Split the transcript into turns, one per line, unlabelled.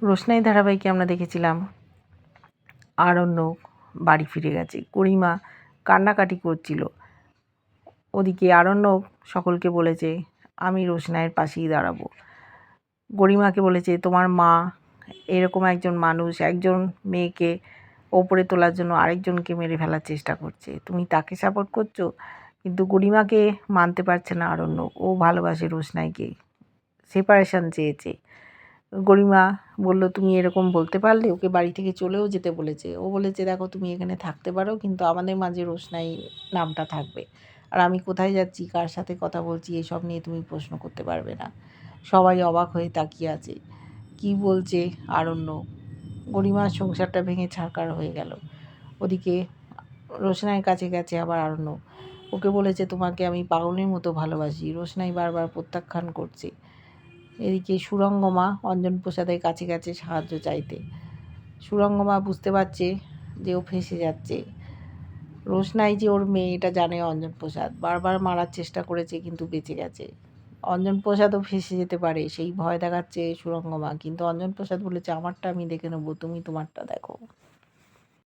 রোশনাই ধারাবাহিকে আমরা দেখেছিলাম আরণ্যক বাড়ি ফিরে গেছে, গরিমা কান্নাকাটি করছিল। ওদিকে আরণ্যক সকলকে বলেছে আমি রোশনাইয়ের পাশেই দাঁড়াবো। গরিমাকে বলেছে তোমার মা এরকম একজন মানুষ, একজন মেয়েকে ওপরে তোলার জন্য আরেকজনকে মেরে ফেলার চেষ্টা করছে, তুমি তাকে সাপোর্ট করছো। কিন্তু গরিমাকে মানতে পারছে না আরণ্যক, ও ভালোবাসে রোশনাইকে, সেপারেশন চেয়েছে। গরিমা বলল তুমি এরকম বলতে পারলে, ওকে বাড়ি থেকে চলেও যেতে বলেছে। ও বলেছে দেখো তুমি এখানে থাকতে পারো, কিন্তু আমাদের মাঝে রোশনাই নামটা থাকবে, আর আমি কোথায় যাচ্ছি, কার সাথে কথা বলছি, এসব নিয়ে তুমি প্রশ্ন করতে পারবে না। সবাই অবাক হয়ে তাকিয়ে আছে, কি বলছে আরণ্যক। গরিমার সংসারটা ভেঙে ছারকার হয়ে গেল। ওদিকে রোশনাইয়ের কাছে গেছে আবার আরণ্যক, ওকে বলেছে তোমাকে আমি পাগলের মতো ভালোবাসি। রোশনাই বারবার প্রত্যাখ্যান করছে। এদিকে সুরঙ্গমা অঞ্জন প্রসাদের কাছে গেছে সাহায্য চাইতে। সুরঙ্গমা বুঝতে পারছে যে ও ফেঁসে যাচ্ছে। রোশনাই যে ওর মেয়ে এটা জানে অঞ্জন প্রসাদ, বারবার মারার চেষ্টা করেছে কিন্তু বেঁচে গেছে। অঞ্জন প্রসাদও ফেঁসে যেতে পারে সেই ভয় দেখাচ্ছে সুরঙ্গমা, কিন্তু অঞ্জন প্রসাদ বলেছে আমারটা আমি দেখে নেবো, তুমি তোমারটা দেখো।